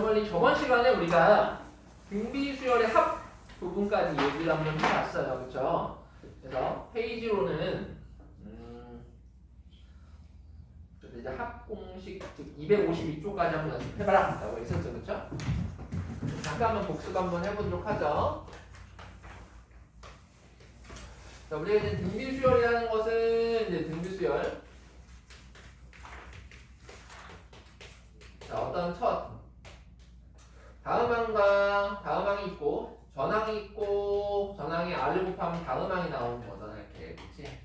원리 저번 시간에 우리가 등비수열의 합 부분까지 얘기를 한번 해봤어요. 그쵸? 그래서 페이지로는 이제 합 공식 252쪽까지 한번 연습해봐라 라고 했었죠. 그쵸? 잠깐만 복습 한번 해보도록 하죠. 자, 우리가 이제 등비수열이라는 것은 이제 등비수열. 자, 어떤 첫 다음항과 다음항이 있고 전항이 있고 전항에 R을 곱하면 다음항이 나오는 거잖아. 이렇게 그치?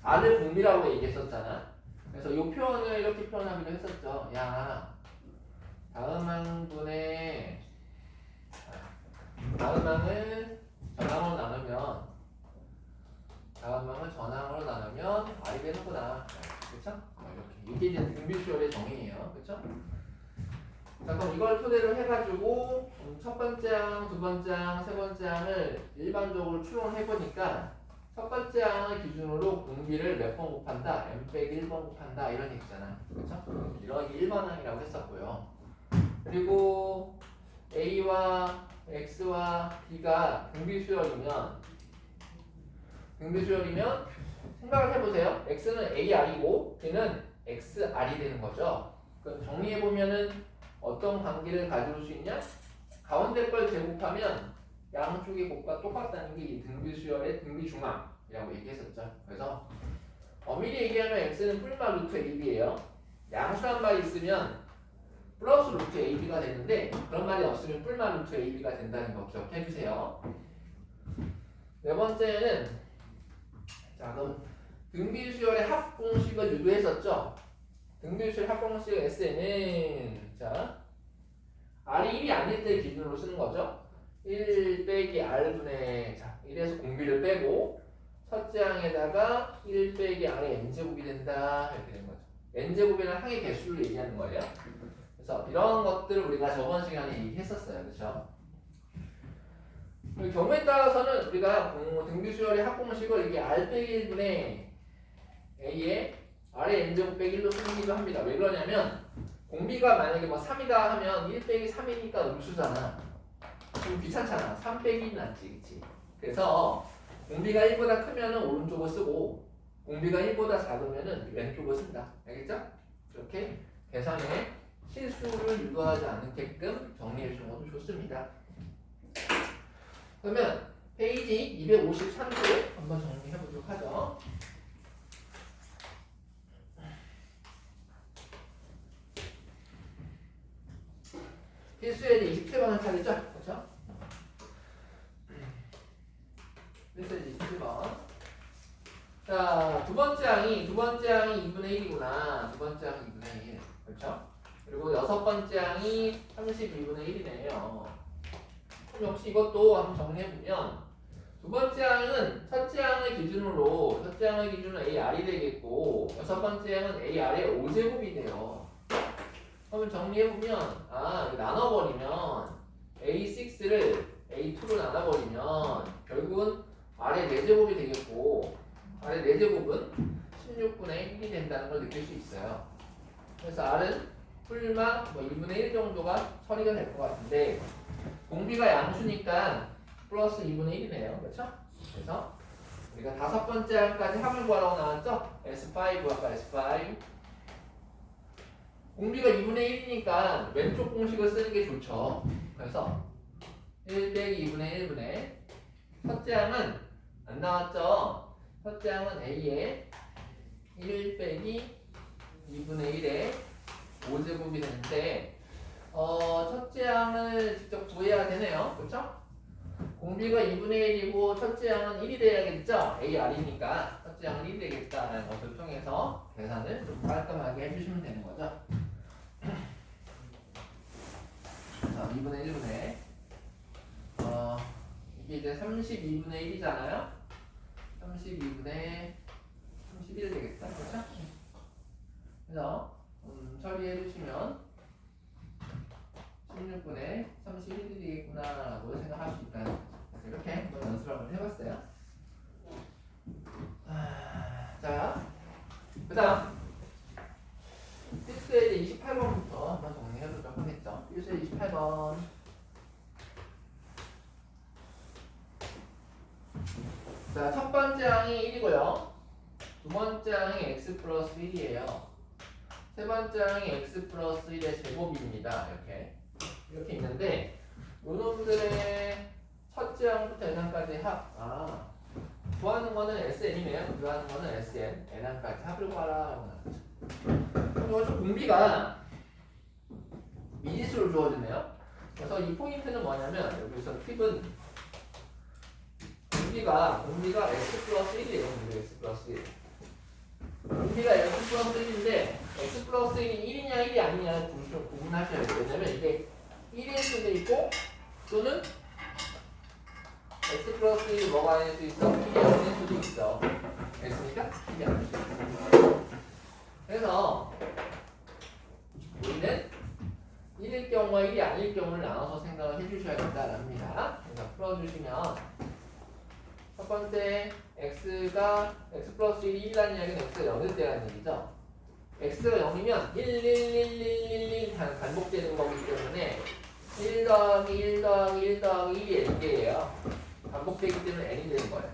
R을 공비라고 얘기했었잖아. 그래서 이 표현을 이렇게 표현하기로 했었죠. 야, 다음항분의 다음항을 전항으로 나누면 다음항을 전항으로 나누면 R이 되는구나. 그쵸? 이렇게. 이게 이제 등비수열의 정의예요. 그쵸? 자, 그럼 이걸 토대로 해가지고 첫 번째 항, 두 번째 항, 세 번째 항을 일반적으로 추론을 해보니까 첫 번째 항을 기준으로 공비를 몇 번 곱한다? m-1번 곱한다 이런 얘기잖아. 그쵸? 이런 게 1번 항이라고 했었고요. 그리고 A와 X와 B가 등비수열이면 생각을 해보세요. X는 AR이고 B는 XR이 되는 거죠. 그럼 정리해보면은 어떤 관계를 가져올 수 있냐? 가운데 걸 제곱하면 양쪽의 곱과 똑같다는 게 이 등비수열의 등비중함이라고 얘기했었죠. 그래서 엄밀히 얘기하면 x는 뿔마 루트 ab예요. 양수란 말이 있으면 플러스 루트 ab가 되는데 그런 말이 없으면 뿔마 루트 ab가 된다는 거 기억해 주세요. 네 번째는 자, 그럼 등비수열의 합공식을 유도했었죠. 등비수열 합공식 S는 자 R이 1이 아닐 때 기준으로 쓰는 거죠. 1 빼기 R분의 자 1에서 공비를 빼고 첫째 항에다가 1 빼기 R의 n제곱이 된다 이렇게 되는 거죠. n제곱이란 항의 개수를 얘기하는 거예요. 그래서 이런 것들을 우리가 저번 시간에 얘기했었어요. 그렇죠? 경우에 따라서는 우리가 등비수열의 합공식을 이렇게 R 빼기 1분의 A에 R의 n제곱 빼기 1로 쓰기도 합니다. 왜 그러냐면 공비가 만약에 뭐 3이다 하면 1 빼기 3이니까 음수잖아. 좀 귀찮잖아. 3 빼기 1은 낫지. 그치? 그래서 공비가 1보다 크면은 오른쪽을 쓰고 공비가 1보다 작으면은 왼쪽을 쓴다. 알겠죠? 이렇게 계산에 실수를 유도하지 않게끔 정리해 주는 것도 좋습니다. 그러면 페이지 253쪽 한번 정리해 보도록 하죠. 필수에 27번을 찾으죠? 그렇죠? 필수에 27번. 자, 두 번째 항이 2분의 1이구나. 두 번째 항이 2분의 1. 그렇죠? 그리고 여섯 번째 항이 32분의 1이네요. 그럼 역시 이것도 한번 정리해보면 두 번째 항은 첫째 항을 기준으로 AR이 되겠고 여섯 번째 항은 AR의 5제곱이 돼요. 그러면 정리해보면 나눠버리면 A6를 A2로 나눠버리면 결국은 R의 4제곱이 되겠고 R의 4제곱은 16분의 1이 된다는 걸 느낄 수 있어요. 그래서 R은 풀마 2분의 1 정도가 처리가 될 것 같은데 공비가 양수니까 플러스 2분의 1이네요. 그렇죠? 그래서 우리가 다섯 번째 항까지 합을 구하라고 나왔죠? S5 아까 S5 공비가 2분의 1이니까 왼쪽 공식을 쓰는 게 좋죠. 그래서 1 빼기 2분의 1분의 첫째 항은 안 나왔죠. 첫째 항은 A에 1 빼기 2분의 1에 5제곱이 되는데 첫째 항을 직접 구해야 되네요. 그렇죠? 공비가 2분의 1이고 첫째 항은 1이 돼야겠죠? AR이니까 첫째 항은 1이 되겠다는 것을 통해서 계산을 좀 깔끔하게 해주시면 되는 거죠. 자, 2분의 1분의 이게 이제 32분의 1이잖아요. 32분의 31 되겠다. 그렇죠? 그래서 처리해 주시면 16분의 31이 되겠구나 라고 생각할 수 있다는 거죠. 이렇게 한번 연습을 한번 해봤어요. 자, 그 다음 필수에 28번부터 한번 정리해보도록 하겠죠. 보면 자, 첫 번째 항이 1이고요. 두 번째 항이 x 플러스 1이에요. 세 번째 항이 x 플러스 1의 제곱입니다. 이렇게 있는데 요놈들의 첫째 항부터 n항까지 합. 구하는 거는 SN이네요. 구하는 거는 SN, n항까지 합을 구하라. 그럼 이거 공비가 미지수로 주어지네요. 그래서 이 포인트는 뭐냐면 여기서 팁은 공비가 x 플러스 1이에요. x 플러스 1. 공비가 x 플러스 1인데 x 플러스 1이 1이냐 1이 아니냐 구분하셔야 돼요. 왜냐면 이게 1일 수도 있고 또는 x 플러스 1이 뭐가 아닐 수 있어? 1이 아닐 수도 있어. 됐습니까? 1이 아닐 수도 있어. 그래서 우리는 1일 경우와 1이 아닐 경우를 나눠서 생각을 해주셔야 된다랍니다. 그래서 풀어주시면 첫 번째 x가 x 플러스 1이 1이라는 이야기는 x가 0일 때라는 얘기죠. x가 0이면 1, 1, 1, 1, 1 반복되는 거기 때문에 1 더하기 1 더하기 1 더하기 1이 n개예요. 반복되기 때문에 n이 되는 거예요.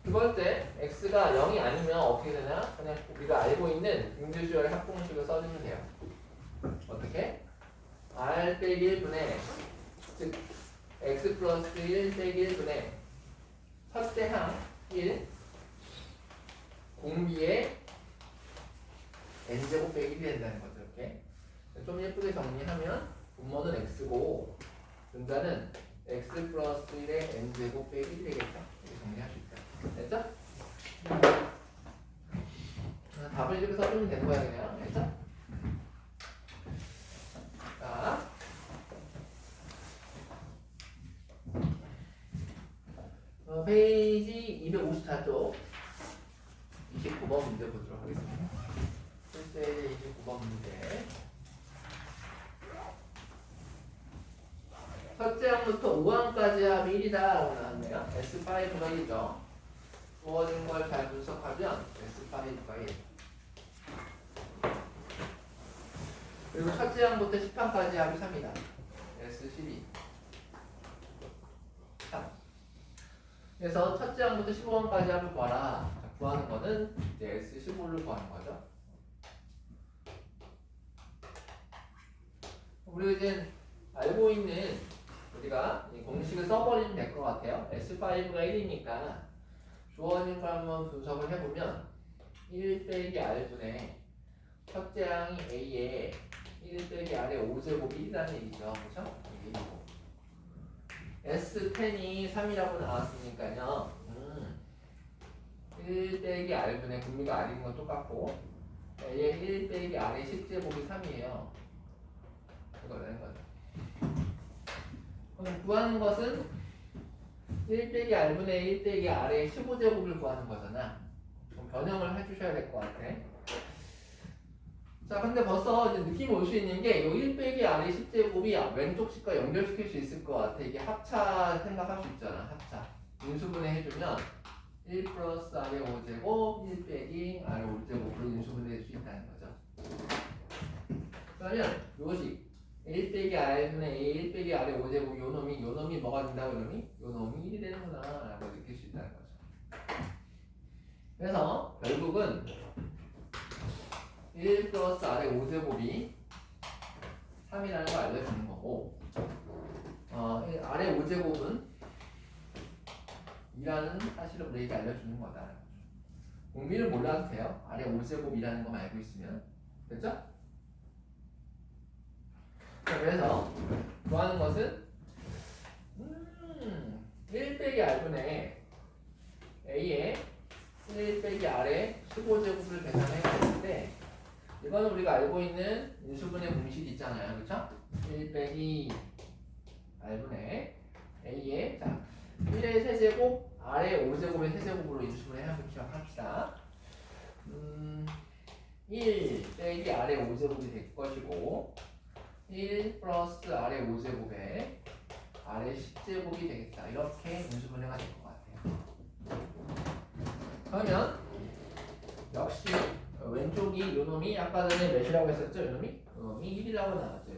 두 번째, x가 0이 아니면 어떻게 되냐? 그냥 우리가 알고 있는 등주수열의 합공식을 써주면 돼요. 어떻게? r 빼기 1분의 즉 x 플러스 1 빼기 1분의 첫째 항 1 공비의 n제곱 빼기 1이 된다는 거죠. 이렇게 좀 예쁘게 정리하면 분모는 x고 분자는 x 플러스 1의 n제곱 빼기 1이 되겠다. 이렇게 정리할 수 있다. 됐죠? 답을 이렇게 써주면 되는 거야 그냥. 됐죠? 자, 페이지 254쪽 29번 문제 보도록 하겠습니다. 실제 29번 문제. 첫째 항부터 5항까지 합이 1이다 라고 나왔네요. S5가 1이죠. 주어진 걸 잘 분석하면 S5가 1. 그리고 첫째 항부터 10항까지 합이 3이다. S12. 3. 그래서 첫째 항부터 15항까지 합을 구하라. 구하는 거는 이제 S15를 구하는 거죠. 우리 이제 알고 있는 우리가 이 공식을 써버리면 될 것 같아요. S5가 1이니까 주어진 걸 한번 분석을 해보면 1 빼기 R분의 첫째 항이 A에 1 빼기 R의 5제곱이 1이라는 얘기죠. 그렇죠? 이게 1이고 S10이 3이라고 나왔으니까요. 1 빼기 R분의 분미가 R인 건 똑같고 A에 1 빼기 R의 10제곱이 3이에요. 이거라는 거죠. 그럼 구하는 것은 1 빼기 R분의 1 빼기 R의 15제곱을 구하는 거잖아. 그럼 변형을 해주셔야 될 것 같아. 자, 근데 벌써 이제 느낌이 올 수 있는 게 이 1 빼기 R의 10제곱이 왼쪽 식과 연결시킬 수 있을 것 같아. 이게 합차 생각할 수 있잖아. 합차. 인수분해 해주면 1 플러스 R의 5제곱 1 빼기 R의 5제곱으로 인수분해 할 수 있다는 거죠. 그러면 요식 1 빼기 R분의 A 1 빼기 R의 5제곱 요놈이 뭐가 된다고 요놈이? 요놈이 1이 되는구나 라고 느낄 수 있다는 거죠. 그래서 결국은 1 플러스 R의 5제곱이 3이라는 걸 알려주는 거고 R의 5제곱은 2라는 사실을 우리에게 알려주는 거다. 공비를 몰라도 돼요. R의 5제곱이라는 거 알고 있으면. 됐죠? 그래서 구하는 것은 1 빼기 R분의 A의 1 빼기 R의 15제곱을 계산해야 되는데 이거는 우리가 알고 있는 인수분해 공식 있잖아요. 그렇죠? 1 빼기 R분의 A의 자 1의 세제곱 R의 5제곱의 세제곱으로 인수분해 하는 거 기억합시다. 1 빼기 R의 5제곱이 될 것이고 1 플러스 R의 5제곱에 R의 10제곱이 되겠다. 이렇게 인수분해가 될 것 같아요. 그러면 역시 왼쪽이 요놈이 아까 전에 몇이라고 했었죠? 요놈이 1이라고 나왔죠.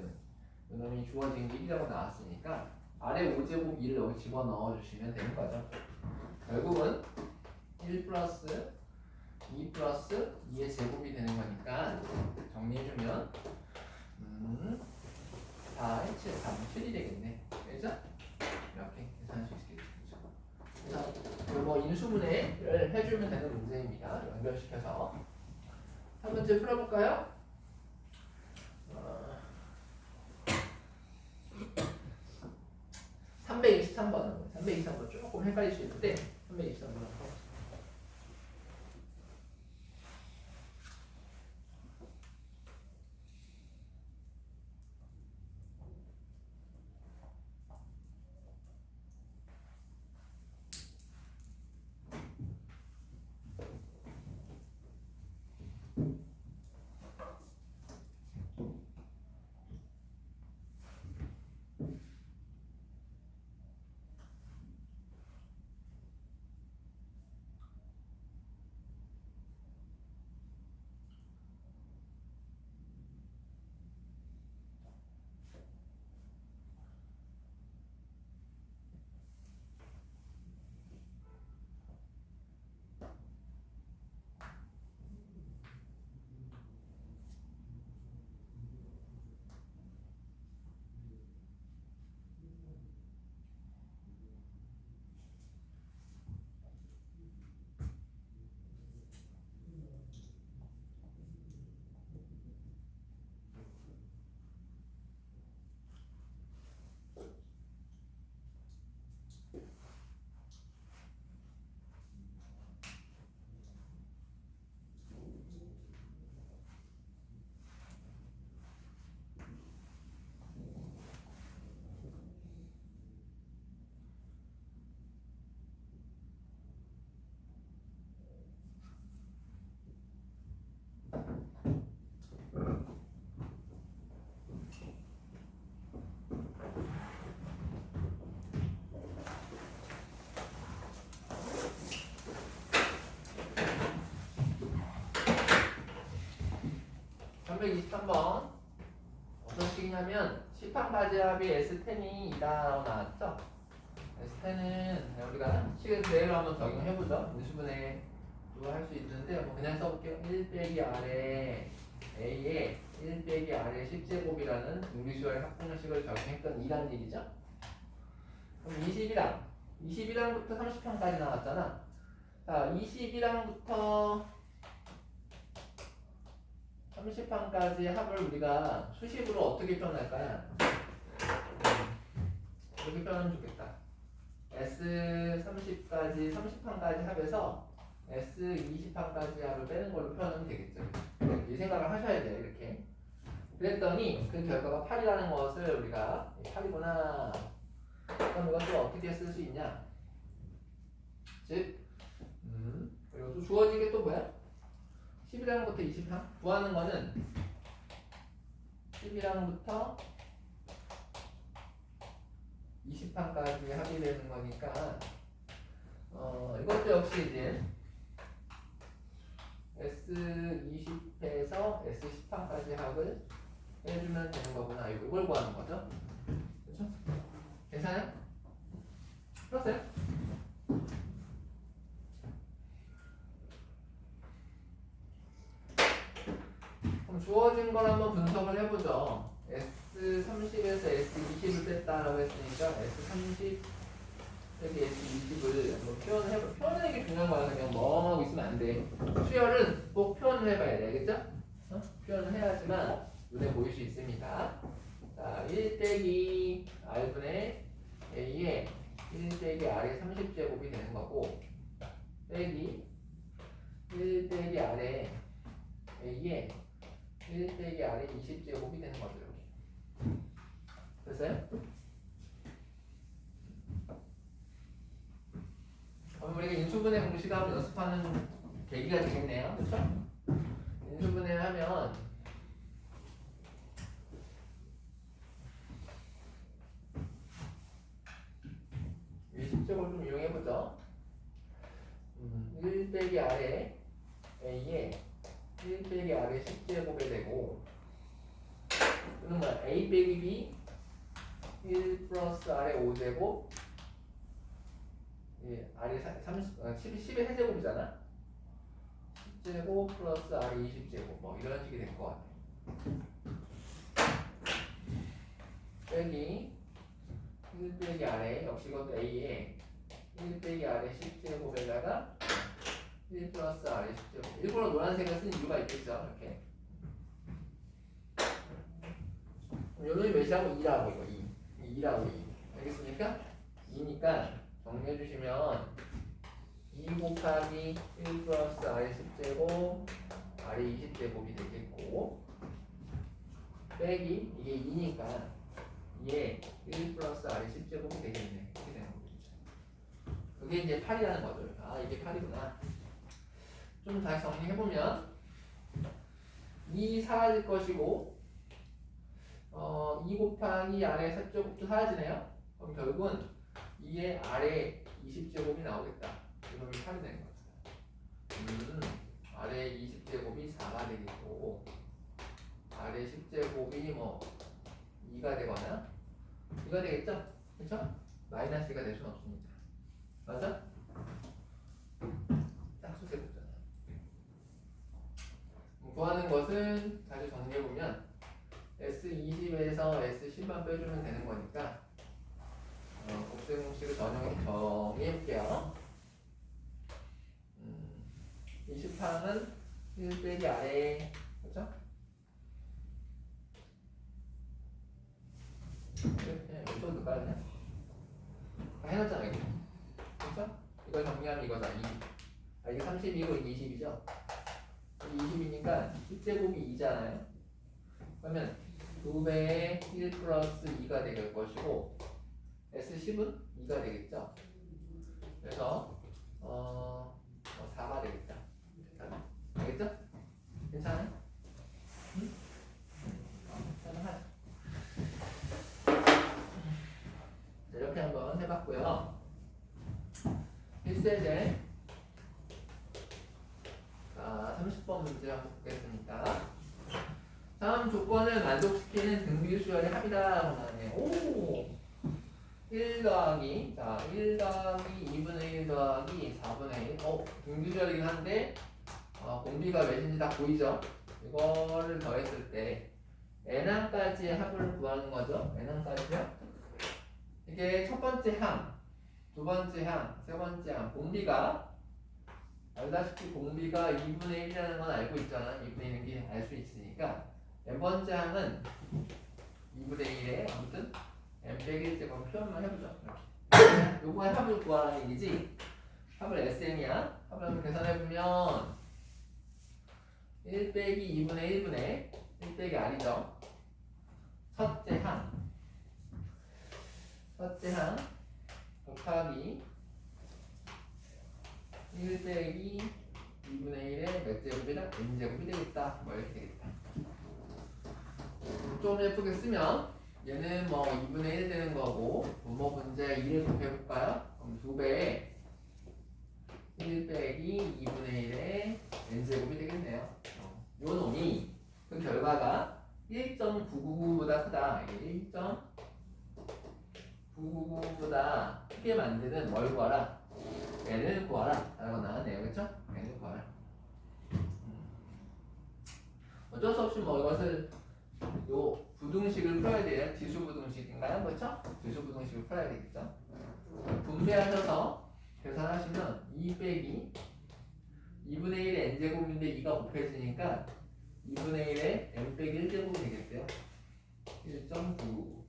이놈이 주어진 게 1이라고 나왔으니까 아래 5제곱 2를 여기 집어넣어 주시면 되는 거죠. 결국은 1 플러스 2 플러스 2의 제곱이 되는 거니까 정리해주면 4의 7, 3, 7이 되겠네. 그죠? 이렇게 계산할 수 있겠죠. 그래서 뭐 인수분해를 해주면 되는 문제입니다. 연결시켜서 한 문제 풀어볼까요? 323번 323번 조금 헷갈릴 수 있는데 323번 풀어볼게요. (323번) 어떤 식이냐면 시판과제 합이 S10이 2다라고 나왔죠? S10은 우리가 식을 그대로 한번 적용해보죠. 인수분해 할 수 있는데 뭐 그냥 써볼게요. 1 빼기 R에 A에 1 빼기 R의 10제곱이라는 인비주얼 합분식을 적용했던 2란 얘기죠. 그럼 20이랑부터 30평까지 나왔잖아. 자, 20이랑부터 30판까지 합을 우리가 수식으로 어떻게 표현할까요? 이렇게 표현하면 좋겠다. S30까지 30판까지 합에서 S20판까지 합을 빼는 걸로 표현하면 되겠죠. 이 생각을 하셔야 돼요. 이렇게. 그랬더니 그 결과가 8이라는 것을 우리가 8이구나. 그럼 이것도 어떻게 쓸 수 있냐? 즉, 그리고 또 주어진 게 또 뭐야? 10이랑부터 20판 구하는 거는 10이랑부터 20판까지 합이 되는 거니까 이것도 역시 이제 S20에서 S10판까지 합을 해주면 되는 거구나. 이걸 구하는 거죠. 그렇죠? 괜찮아요? 풀었어요? 그럼 주어진 걸 한번 분석을 해보죠. S30에서 S20을 뺐다라고 했으니까 S30 여기 S20을 한번 표현을 해봐. 표현하는 게 중요한 거야. 그냥 멍하고 있으면 안 돼. 수열은 꼭 표현을 해봐야 돼. 알겠죠? 표현을 해야지만 눈에 보일 수 있습니다. 자, 1 빼기 R분의 A에 1 빼기 R의 30제곱이 되는 거고, 빼기 1 빼기 R의 A에 1 빼기 R의 20제곱이 되는 거죠. 이렇게. 됐어요? 그럼 우리가 인수분해 공식을 한번 연습하는 계기가 되겠네요. 그렇죠? 인수분해를 하면 이 10제곱을 좀 이용해보죠. 1 빼기 R의 A에 1 빼기 R의 10제곱이 되고, 이는 뭐야? A 빼기 B 1 플러스 R의 5제곱 예, R이 10의 세제곱이잖아. 10제곱 플러스 R이 20제곱 뭐 이런 식이 될 것 같아. 빼기 1 빼기 R에 역시 이것도 A에 1 빼기 R의 10제곱에다가 1 플러스 R의 10제곱. 일부러 노란색을 쓴 이유가 있겠죠. 이렇게 요놈이 몇이라고? 2라고 이거 2 2라고 2 알겠습니까? 2니까 정리해 주시면 2 곱하기 1 플러스 R의 10제곱 R의 20제곱이 되겠고 빼기 이게 2니까 2에 1 플러스 R의 10제곱이 되겠네. 이렇게 되는 거죠. 그게 이제 8이라는 거죠. 아 이게 8이구나. 좀 다시 정리해보면 2 사라질 것이고 2 곱하기 R의 10제곱도 사라지네요. 그럼 결국은 2의 R의 20제곱이 나오겠다. 이놈이 8이 되는 거죠. R의 20제곱이 4가 되겠고 R의 10제곱이 뭐 2가 되거나 2가 되겠죠? 그렇죠? 마이너스가 될 수는 없으니까. 맞아? 딱 수세했잖아. 구하는 것은 다시 정리해보면 S20에서 S10만 빼주면 되는 거니까 곱셈 공식을 정의해볼게요. 20항은 1 빼기 아래 그렇죠? 이쪽으로 넣을까요 그냥? 다 해놨잖아 이거 그렇죠? 이걸 정리하면 이거다 20. 이게 30이고 이게 20이죠? 20이니까 10제곱이 2잖아요. 그러면 2배의 1 플러스 2가 될 것이고 S10은 2가 되겠죠. 그래서 4가 되겠다. 알겠죠? 괜찮아요? 응? 가능하죠. 이렇게 한번 해봤고요. 1세제 30번 문제 한번 보겠습니다. 다음 조건을 만족시키는 등비수열의 합이다. 오! 1 더하기 1 더하기 2분의 1 더하기 4분의 1 등비수열이긴 한데 공비가 몇인지 다 보이죠? 이거를 더했을 때 n항까지의 합을 구하는 거죠. n항까지요? 이게 첫 번째 항, 두 번째 항, 세 번째 항 공비가 알다시피 공비가 2분의 1이라는 건 알고 있잖아. 2분의 1인지 알 수 있으니까 n번째 항은 2분의 1에 아무튼 n 빼기 1제곱 표현만 해보죠. 요거의 합을 구하라는 얘기지. 합을 SM이야. 합을 한번 계산해보면 1 빼기 2분의 1분의 1 빼기 R이죠. 첫째 항 곱하기 1 빼기 2분의 1의 몇 제곱이다? n제곱이 되겠다. 뭐 이렇게 되겠다. 좀 예쁘게 쓰면 얘는 뭐 2분의 1 되는 거고 분모 분자에 2를 곱해볼까요? 그럼 2배에 1 빼기 2분의 1의 n제곱이 되겠네요. 요 놈이 그 결과가 1.999보다 크다. 이게 1.999보다 크게 만드는 뭘 구하라? n을 구하라 라고 나왔네요. 그쵸? n을 구하라. 어쩔 수 없이 뭐 이것을 요 부등식을 풀어야 돼요. 지수 부등식인가요? 그렇죠? 지수 부등식을 풀어야 되겠죠. 분배하셔서 계산하시면 2 빼기 2분의 1의 n제곱인데 2가 곱해지니까 2분의 1의 n 빼기 1제곱이 되겠어요. 1.9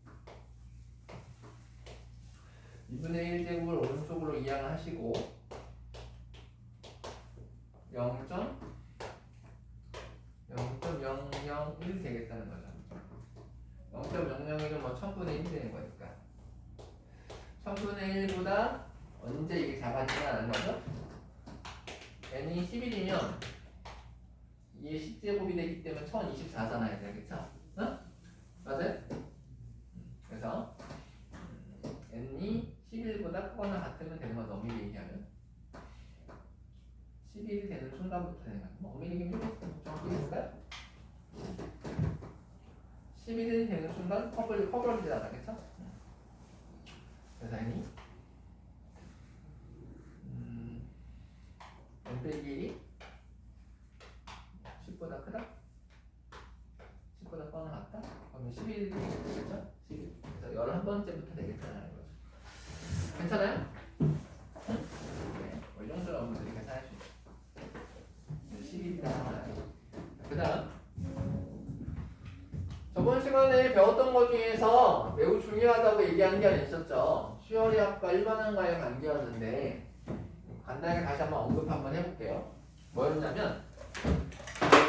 2분의 1제곱을 오른쪽으로 이항을 하시고 0.001 되겠다는 거죠. 0.001은 뭐 1000분의 1이 되는 거니까 1000분의 1보다 언제 이게 작아지냐는 거죠. n이 11이면 이게 10제곱이 되기 때문에 1024잖아요. 그렇죠? 응? 맞아요? 그래서 n이 11보다 크거나 같으면 되는 거죠. 엄밀히 얘기하면 11이 되는 순간부터 되는 거죠. 뭐 엄밀히 얘기하면 정확히 있을까요? 11이 되는 순간 커버리지잖아. 그쵸? 계산이 n 빼기 1이 10보다 크다? 10보다 뻔한 것 같다? 그러면 11이 되겠죠? 11. 그래서 11번째부터 되겠다는 거죠. 괜찮아요? 응? 네. 이 정도로 여러분들이 계산할 수 있어요. 11이다. 그 다음 저번 시간에 배웠던 것 중에서 매우 중요하다고 얘기한 게 있었죠. 수열의 합과 일반항과의 관계였는데 간단하게 다시 한번 언급 한번 해볼게요. 뭐였냐면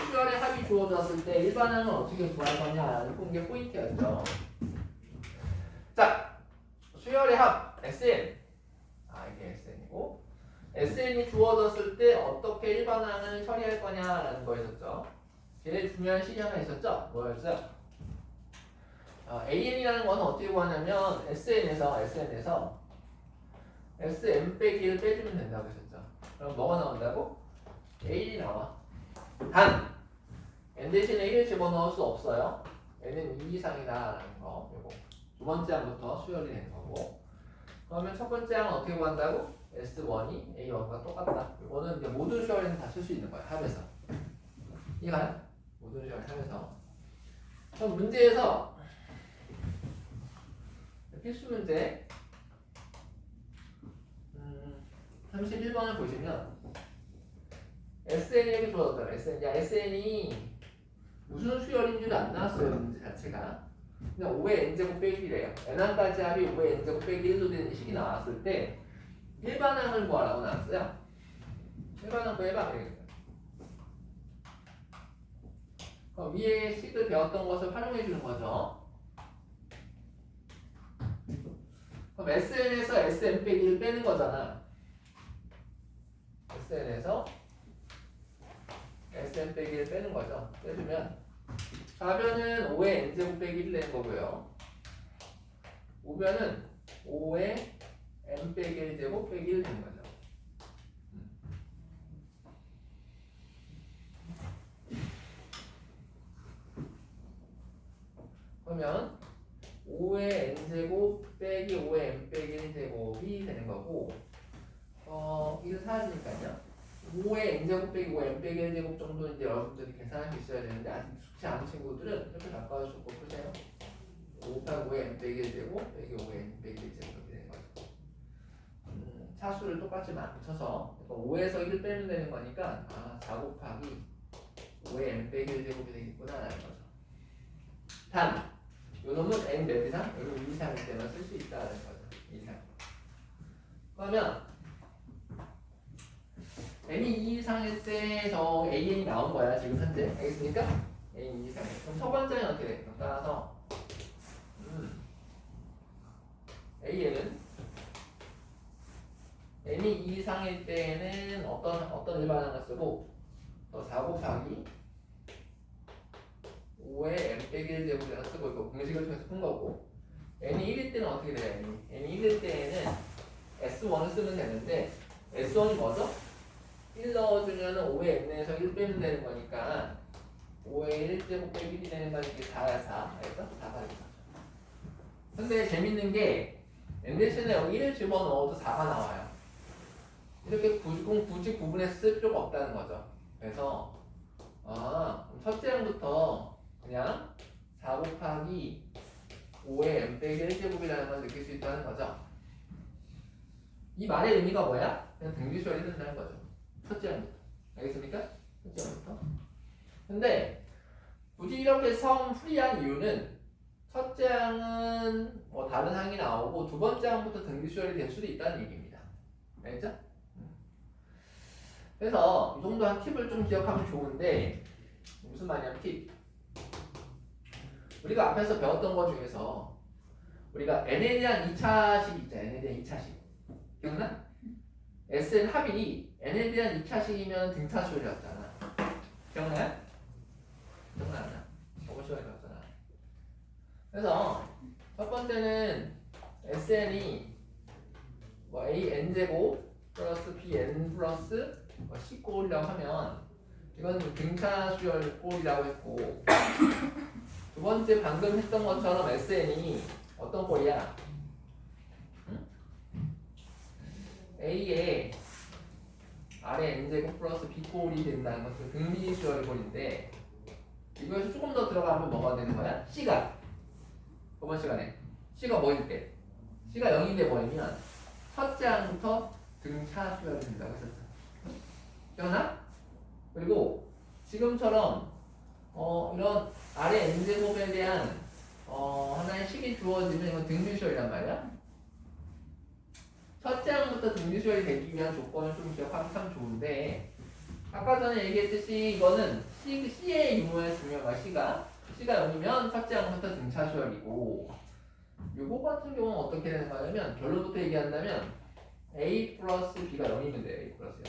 수열의 합이 주어졌을 때 일반항은 어떻게 구할 거냐라는 게 포인트였죠. 자, 수열의 합 SN 이게 SN이고 SN이 주어졌을 때 어떻게 일반항을 처리할 거냐라는 거였었죠. 제일 중요한 식이 하나 있었죠. 뭐였어요? AN이라는 건 어떻게 구하냐면 SN에서 SM 빼기 1 빼주면 된다고 했었죠. 그럼 뭐가 나온다고? AN이 나와. 단 N 대신에 1을 집어넣을 수 없어요. N은 2 이상이다라는 거. 그리고 두 번째 항부터 수열이 되는 거고. 그러면 첫 번째 항은 어떻게 구한다고? S1이 A1과 똑같다. 이거는 이제 모든 수열에는 다 쓸 수 있는 거예요. 합에서. 이해가요? 모든 수열 합에서. 그럼 문제에서 필수 문제 31번을 보시면 SN이 이렇게 주어졌잖아요. SN이 무슨 수열인 줄 안 나왔어요. 문제 자체가. 그냥 5의 n제곱 빼기 1이래요. n항까지 합이 5의 n제곱 빼기 1로 되는 식이 나왔을 때 일반항을 구하라고 나왔어요. 일반항 구해봐. 그럼 위에 식을 배웠던 것을 활용해 주는 거죠. 그럼 SN에서 SM 빼기 1 빼는 거잖아. SN에서 SM 빼기 1 빼는 거죠. 빼주면 좌변은 5의 n제곱 빼기 1 되는 거고요. 우변은 5의 n 빼기 1제곱 빼기 1 되는 거죠. 그러면 5의 n제곱 빼기 5의 n 빼기 1제곱이 되는 거고 이거 사라지니까요. 5의 n제곱 빼기 5의 n 빼기 1제곱 정도 이제 여러분들이 계산할 수 있어야 되는데 아직 숙지 않은 친구들은 이렇게 바꿔주고 푸세요. 5 곱하기 5의 n 빼기 1제곱 빼기 5의 n 빼기 1제곱이 되는 거죠. 차수를 똑같이 맞춰서 5에서 1을 빼면 되는 거니까 4 곱하기 5의 n 빼기 1제곱이 되겠구나 라는 거죠. 단 요 놈은 n 몇 이상? 여기 2 이상일 때만 쓸 수 있다는 거죠. 2 이상. 그러면 n이 2 이상일 때 저 AN이 나온 거야 지금 현재. 알겠습니까? N이 2 이상일 때. 그럼 첫 번째는 어떻게 돼? 따라서 AN은 n이 2 이상일 때에는 어떤 일반항을 쓰고 4 곱하기 5의 n 빼기 1제곱이라고 쓰고 이거 공식을 통해서 푼 거고 n이 1일 때는 어떻게 돼요? n이 1일 때에는 S1을 쓰면 되는데 S1이 뭐죠? 1 넣어주면 5의 n에서 1 빼면 되는 거니까 5의 1제곱 빼기 1이 되는 거니까 이게 4야 4 알겠어? 4가 되는 거죠. 근데 재밌는 게 n 대신에 여기 1을 집어넣어도 4가 나와요. 이렇게 굳이 구분해서 쓸 필요가 없다는 거죠. 그래서 첫째 항부터 그냥 4 곱하기 5의 n 빼기 1제곱이라는 걸 느낄 수 있다는 거죠. 이 말의 의미가 뭐야? 그냥 등비수열이 된다는 거죠. 첫째 항부터. 알겠습니까? 첫째 항부터. 근데 굳이 이렇게 처음 풀이한 이유는 첫째 항은 다른 항이 나오고 두 번째 항부터 등비수열이 될 수도 있다는 얘기입니다. 알겠죠? 그래서 이 정도 한 팁을 좀 기억하면 좋은데 무슨 말이냐면 팁. 우리가 앞에서 배웠던 것 중에서 우리가 n에 대한 2차식 있잖아요. n에 대한 2차식. 기억나? SN 합이 n에 대한 2차식이면 등차수열이었잖아. 기억나요? 기억나요? 저번 시간에 배웠잖아. 그래서 첫 번째는 SN이 AN제곱 플러스 BN 플러스 C꼴이라고 하면 이건 등차수열 꼴이라고 했고 두 번째 방금 했던 것처럼 SN이 어떤 꼴이야? A에 아래 n제곱 플러스 b꼴이 된다는 것은 등비주얼꼴인데 이거에서 조금 더 들어가면 뭐가 되는 거야? C가 저번 시간에 C가 뭐일 때? C가 0인데 뭐이면 첫째 항부터 등차 수열이 된다고 했었어. 기억나? 그리고 지금처럼 이런 아래 n제곱에 대한 하나의 식이 주어지면 이건 등비수열이란 말이야. 첫째 항부터 등비수열이 되기 위한 조건을 좀 기억하면 참 좋은데 아까 전에 얘기했듯이 이거는 C의 유무에 중요한 거야. C가 0이면 첫째 항부터 등차 수열이고 요거 같은 경우는 어떻게 되는 거냐면 결론부터 얘기한다면 A 플러스 B가 0이면 돼요. A 플러스 0.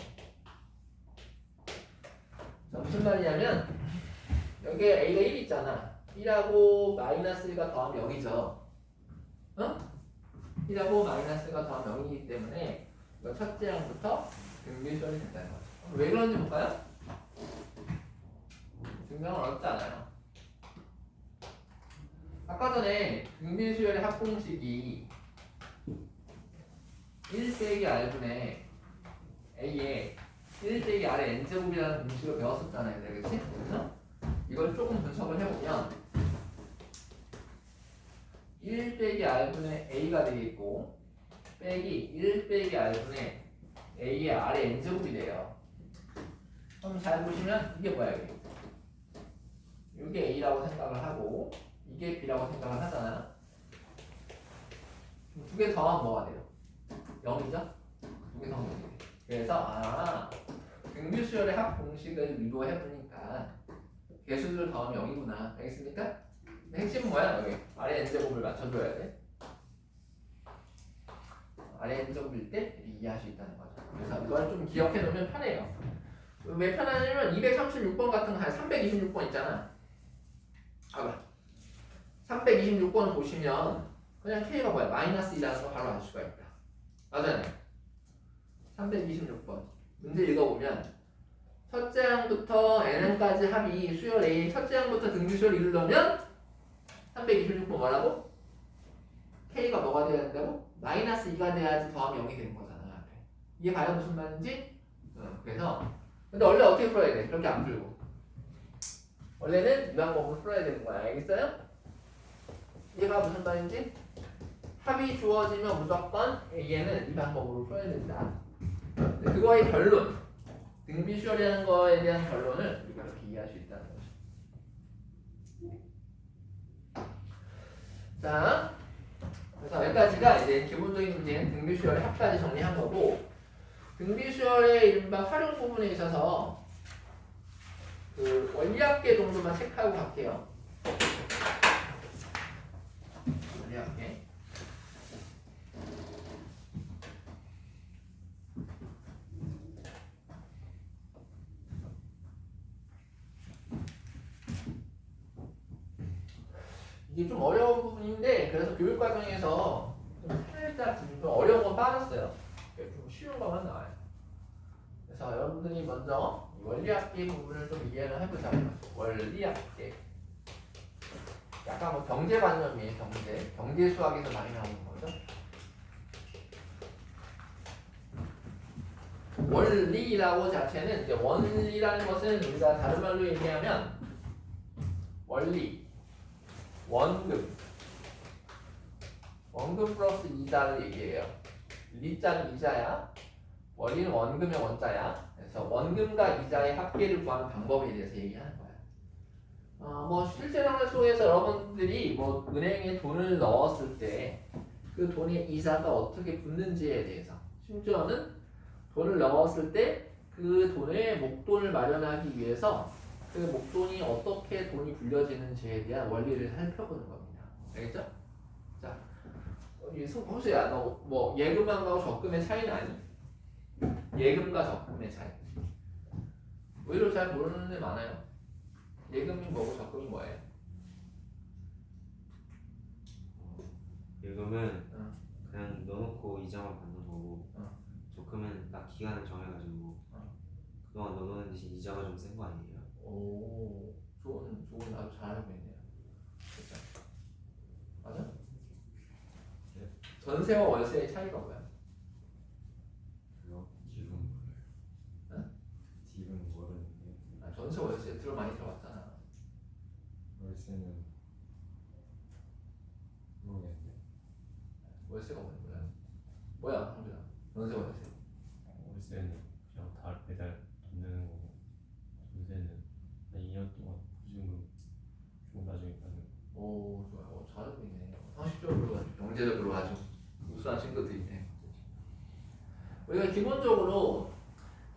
자, 무슨 말이냐면 여기에 A가 1 있잖아. 1하고 마이너스 1가 더하면 0이죠. 어? 1하고 마이너스가 더하면 0이기 때문에 이거 첫째 항부터 등비수열이 된다는 거죠. 왜 그런지 볼까요? 증명은 어렵지 않아요. 아까 전에 등비수열의 합공식이 1 빼기 R분의 A에 1 빼기 R의 n제곱이라는 공식을 배웠었잖아요. 그치? 그래서 이걸 조금 분석을 해보면 1 빼기 R분의 A가 되겠고 빼기 1 빼기 R분의 A의 R의 n제곱이 돼요. 그럼 잘 보시면 이게 뭐야 이게? 이게 A라고 생각을 하고 이게 B라고 생각을 하잖아. 두 개 더하면 뭐가 돼요? 0이죠? 두 개 더하면 0이 돼. 그래서 등비수열의 합 공식을 유도해보니까 개수를 더하면 0이구나. 알겠습니까? 핵심은 뭐야? 여기 아래 n제곱을 맞춰줘야 돼. 아래 n제곱일 때 이렇게 이해할 수 있다는 거죠. 그래서 이걸 좀 기억해 놓으면 편해요. 왜 편하냐면 236번 같은 거 한 326번 있잖아. 326번을 보시면 그냥 K가 뭐야? 마이너스 2라는 거 바로 알 수가 있다. 맞아요? 326번 문제 읽어보면 첫째 항부터 n까지 합이 수열 A 첫째 항부터 등비수열을 이루려면 326번 뭐라고? K가 뭐가 돼야 된다고? 마이너스 2가 돼야지 더하면 0이 되는 거잖아. 앞에. 이게 과연 무슨 말인지? 그래서 근데 원래 어떻게 풀어야 돼? 그렇게 안 풀고 원래는 이 방법으로 풀어야 되는 거야. 알겠어요? 얘가 무슨 말인지? 합이 주어지면 무조건 A에는 이 방법으로 풀어야 된다. 그거의 결론 등비수열이라는 거에 대한 결론을 우리가 이렇게 이해할 수 있다는 거죠. 자, 그래서 여기까지가 이제 기본적인 문제는 등비수열의 합까지 정리한 거고 등비수열의 이른바 활용 부분에 있어서 그 원리합계 정도만 체크하고 갈게요. 원리합계. 이게 좀 어려운 부분인데 그래서 교육 과정에서 좀 살짝 좀 어려운 건 빠졌어요. 좀 쉬운 것만 나와요. 그래서 여러분들이 먼저 원리합계 부분을 좀 이해를 해보자. 원리합계. 약간 뭐 경제관념이에요. 경제 수학에서 많이 나오는 거죠. 원리라고 자체는 이제 원리라는 것은 우리가 다른 말로 얘기하면 원리, 원금 플러스 이자를 얘기해요. 리자는 이자야. 원리는 원금의 원자야. 그래서 원금과 이자의 합계를 구하는 방법에 대해서 얘기하는 거야. 뭐 실제 생활 속에서 여러분들이 뭐 은행에 돈을 넣었을 때 그 돈의 이자가 어떻게 붙는지에 대해서 심지어는 돈을 넣었을 때 그 돈의 목돈을 마련하기 위해서 그 목돈이 어떻게 돈이 불려지는지에 대한 원리를 살펴보는 겁니다. 알겠죠? 자, 호수야, 너 뭐 예금하고 적금의 차이는 아니? 예금과 적금의 차이. 오히려 잘 모르는 데 많아요. 예금이 뭐고 적금이 뭐예요? 예금은 그냥 넣어놓고 이자만 받는 거고 적금은 딱 기간을 정해가지고 그동안 넣어놓는 대신 이자가 좀 센 거 아니에요? 오, 좋은 아주 잘 알고 있네요. 그렇죠? 맞아? 네. 전세와 월세의 차이가 뭐야? 월세로 많이 들어갔잖아. 월세는 모르겠는데. 월세가 뭐야? 뭐야, 황준아? 연세 월세. 월세는 그냥 다 매달 돈 내는 거고, 전세는 한 2년 동안 보증금 주고 나중에 받는 거. 오, 좋아요. 잘하고 있네. 상식적으로 아주 경제적으로 아주 우수한 친구들이 있네. 우리가 기본적으로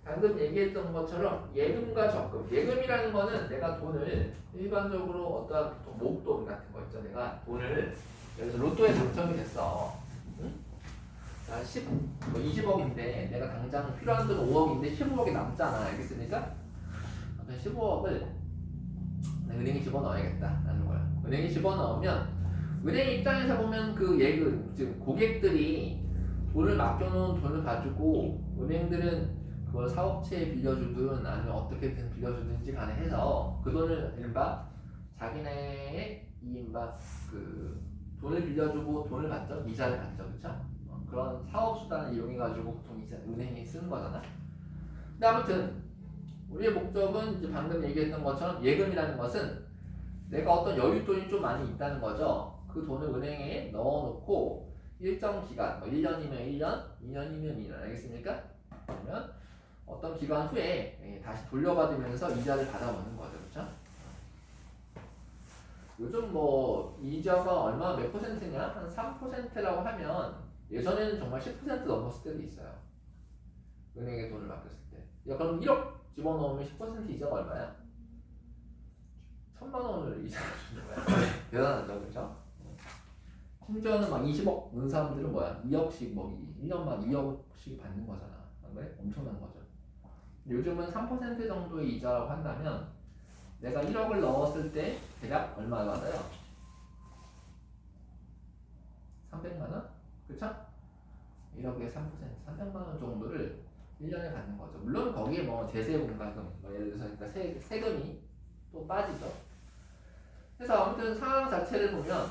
방금 얘기했던 것처럼 예금과 적금. 예금이라는 거는 내가 돈을 일반적으로 어떠한 목돈 같은 거 있죠. 내가 돈을 여기서 로또에 당첨이 됐어. 응? 자, 20억인데 내가 당장 필요한 돈 5억인데 15억이 남잖아. 알겠습니까? 15억을 은행에 집어넣어야겠다라는 거야. 은행에 집어넣으면 은행 입장에서 보면 그 예금, 즉 고객들이 돈을 맡겨놓은 돈을 가지고 은행들은 그걸 사업체에 빌려주든 아니면 어떻게든 빌려주든지 간에 해서 그 돈을 이른바 자기네의 이른바 그 돈을 빌려주고 돈을 받죠, 이자를 받죠, 그렇죠? 그런 사업 수단을 이용해 가지고 보통 이제 은행이 쓰는 거잖아. 근데 아무튼 우리의 목적은 이제 방금 얘기했던 것처럼 예금이라는 것은 내가 어떤 여윳돈이 좀 많이 있다는 거죠. 그 돈을 은행에 넣어놓고 일정 기간, 1년이면 1년, 2년이면 2년, 알겠습니까? 그러면 어떤 기간 후에 다시 돌려받으면서 이자를 받아오는 거죠, 그렇죠? 요즘 뭐 이자가 얼마 몇 퍼센트냐? 한 3%라고 하면 예전에는 정말 10% 넘었을 때도 있어요. 은행에 돈을 맡겼을 때. 야, 그럼 1억 집어넣으면 10% 이자가 얼마야? 1,000만 원을 이자를 주는 거야. 대단하죠, 그렇죠? 심지어는 막 20억 넣은 사람들은 뭐야? 2억씩 뭐 1년만 2억씩 받는 거잖아. 안 그래? 엄청난 거죠. 요즘은 3% 정도의 이자라고 한다면 내가 1억을 넣었을 때 대략 얼마 받아요? 300만 원? 그쵸? 1억에 3%, 300만 원 정도를 1년에 받는 거죠. 물론 거기에 뭐 제세분담금, 뭐 예를 들어서 그러니까 세금이 또 빠지죠. 그래서 아무튼 상황 자체를 보면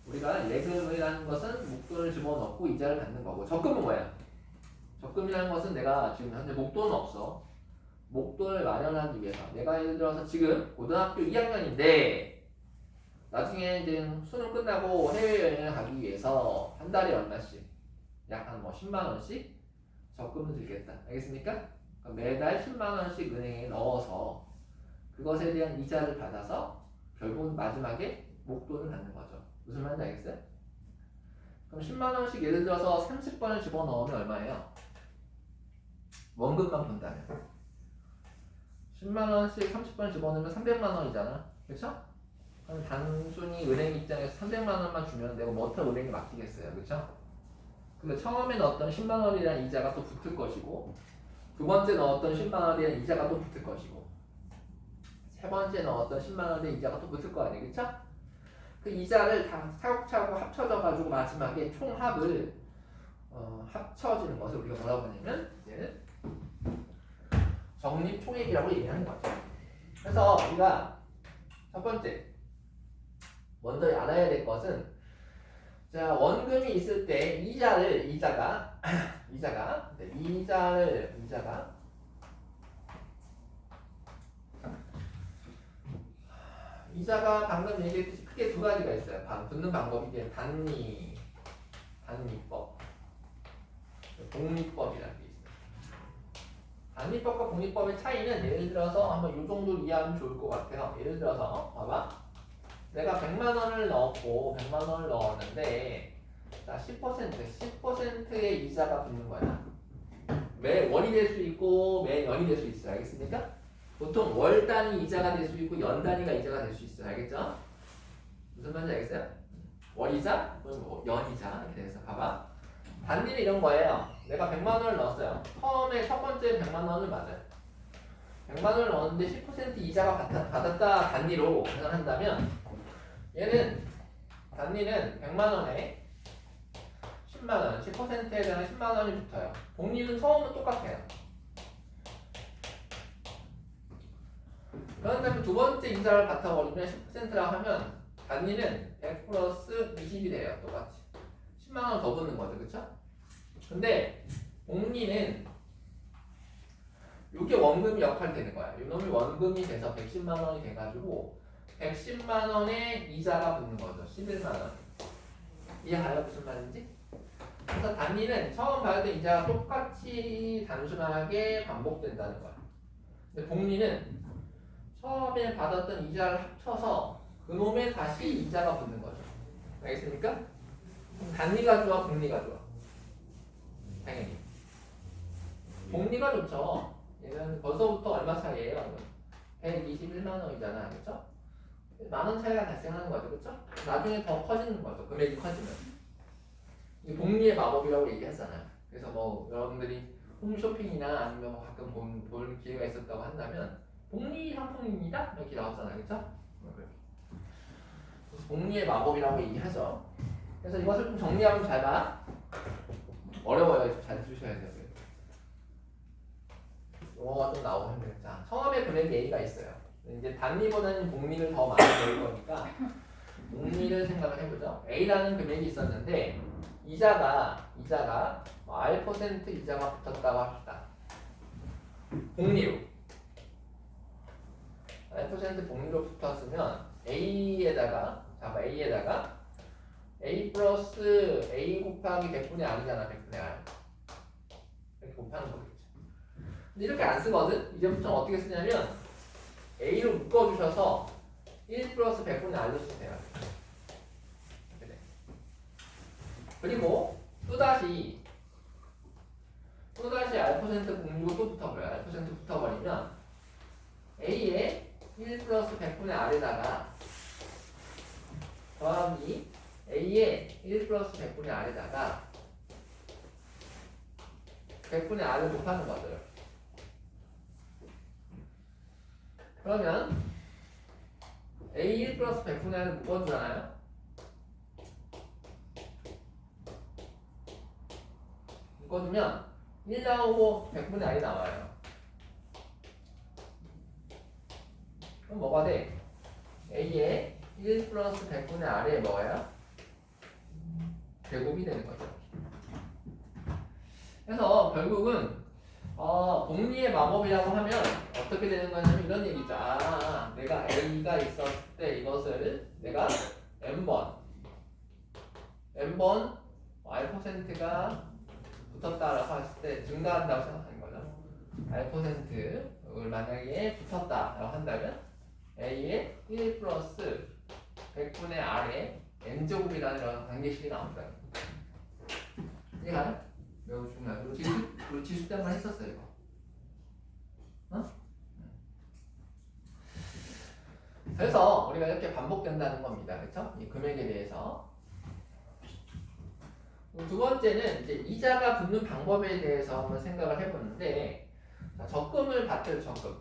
우리가 예금이라는 것은 목돈을 집어넣고 이자를 받는 거고, 적금은 뭐야? 적금이라는 것은 내가 지금 현재 목돈은 없어. 목돈을 마련하기 위해서 내가 예를 들어서 지금 고등학교 2학년인데 나중에 이제 수능 끝나고 해외여행을 가기 위해서 한 달에 얼마씩 약 한 뭐 10만 원씩 적금을 들겠다. 알겠습니까? 매달 10만 원씩 은행에 넣어서 그것에 대한 이자를 받아서 결국은 마지막에 목돈을 받는 거죠. 무슨 말인지 알겠어요? 그럼 10만 원씩 예를 들어서 30번을 집어넣으면 얼마예요? 원금만 본다면 10만 원씩 30번 집어넣으면 300만 원이잖아. 그렇죠? 그럼 단순히 은행 입장에서 300만 원만 주면 내가 뭐 어떤 은행에 맡기겠어요. 그렇죠? 근데 처음에 넣었던 10만 원이라는 이자가 또 붙을 것이고, 두 번째 넣었던 10만 원이라는 이자가 또 붙을 것이고, 세 번째 넣었던 10만 원의 이자가 또 붙을 거 아니에요. 그렇죠? 그 이자를 다 차곡차곡 합쳐져 가지고 마지막에 총합을 합쳐지는 것을 우리가 뭐라고 하냐면 이제는 적립총액이라고 얘기하는 거죠. 그래서 우리가 첫 번째 먼저 알아야 될 것은, 자, 원금이 있을 때 이자가 방금 얘기했듯이 크게 두 가지가 있어요. 붙는 방법이 이제 단위법, 복리법이라는 게 있어요. 단위법과 복리법의 차이는 예를 들어서 한번 이 정도 이해하면 좋을 것 같아요. 예를 들어서 봐봐. 내가 100만 원을 넣었고 100만 원을 넣었는데 자 10%의 이자가 붙는 거야. 매 월이 될 수 있고 매 연이 될 수 있어요. 알겠습니까? 보통 월 단위 이자가 될 수 있고 연 단위가 이자가 될 수 있어요. 알겠죠? 무슨 말인지 알겠어요? 월이자, 연이자 이렇게 돼서 봐봐. 단위는 이런 거예요. 내가 100만 원을 넣었어요. 처음에 첫 번째 100만 원을 맞아요. 100만 원을 넣었는데 10% 이자가 받았다 단위로 계산한다면 얘는 단위는 100만 원에 10만 원, 10%에 대한 10만 원이 붙어요. 복리는 처음은 똑같아요. 그런 다음에 두 번째 이자를 받아버리면 10%라고 하면 단위는 100 플러스 20이 돼요. 똑같이 10만 원 더 붙는 거죠. 그쵸? 근데 복리는 이게 원금이 역할이 되는 거야. 이놈이 원금이 돼서 110만 원이 돼가지고 110만 원에 이자가 붙는 거죠. 11만 원. 이해가요? 무슨 말인지? 그래서 단위는 처음 받을 때 이자가 똑같이 단순하게 반복된다는 거야. 근데 복리는 처음에 받았던 이자를 합쳐서 그놈에 다시 이자가 붙는 거죠. 알겠습니까? 단리가 좋아, 복리가 좋아? 당연히 복리가 좋죠. 얘는 벌써부터 얼마 차이예요? 121만 원이잖아, 그렇죠? 만 원 차이가 발생하는 거죠, 그렇죠? 나중에 더 커지는 거죠. 금액이 커지면. 이 복리의 마법이라고 얘기했잖아요. 그래서 뭐 여러분들이 홈쇼핑이나 아니면 뭐 가끔 볼 기회가 있었다고 한다면 복리 상품입니다 이렇게 나왔잖아요, 그렇죠? 복리의 마법이라고 얘기하죠. 그래서 이것을 좀 정리하면 잘 봐. 어려워요. 잘 들으셔야 돼요. 용어가 좀 나오는데, 자, 처음에 금액 A가 있어요. 이제 단리보다는 복리를 더 많이 넣을 거니까 복리를 생각을 해보죠. A라는 금액이 있었는데 이자가 R% 이자가 붙었다고 합시다. 복리로 R% 복리로 붙었으면 A에다가 A 플러스 A 곱하기 100분의 R이잖아. 100분의 R 이렇게 곱하는 거겠죠. 근데 이렇게 안 쓰거든? 이제부터는 어떻게 쓰냐면 A로 묶어주셔서 1 플러스 100분의 R로 쓰세요. 그리고 또다시 R% 공유로 또 붙어버려요. R% 붙어버리면 A에 1 플러스 100분의 R에다가 더하기 A에 1 플러스 100분의 R에다가 100분의 R을 곱하는 거죠. 그러면 A 1 플러스 100분의 R을 묶어주잖아요. 묶어주면 1 나오고 100분의 R이 나와요. 그럼 뭐가 돼? A에 1 플러스 100분의 R에 뭐예요? 제곱이 되는 거죠. 그래서 결국은 복리의 마법이라고 하면 어떻게 되는 거냐면 이런 얘기죠. 내가 A가 있었을 때 이것을 내가 N번 R%가 붙었다라고 했을 때 증가한다고 생각하는 거죠. R%를 만약에 붙었다라고 한다면 A에 1 플러스 100분의 R에 N제곱이라는 이런 관계식이 나온다. 이해가요? 매우 중요하죠. 지수 때문에 했었어요, 이거. 그래서 우리가 이렇게 반복된다는 겁니다. 그렇죠? 이 금액에 대해서. 두 번째는 이제 이자가 붙는 방법에 대해서 한번 생각을 해보는데, 자, 적금을 받을 적금.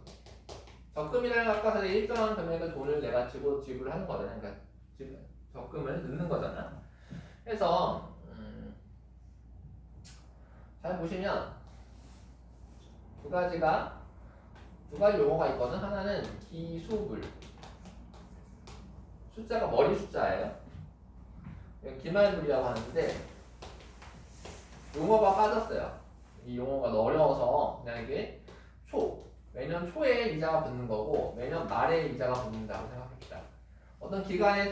적금이라는 건 아까 전에 일정한 금액의 돈을 내가 지불하는 거잖아요. 그러니까 적금을 넣는 거잖아. 그래서 잘 보시면 두 가지 용어가 있거든. 하나는 기수불. 숫자가 머리 숫자예요. 기말불이라고 하는데 용어가 빠졌어요. 이 용어가 어려워서 그냥 이게 매년 초에 이자가 붙는 거고 매년 말에 이자가 붙는다고 생각합니다. 어떤 기간의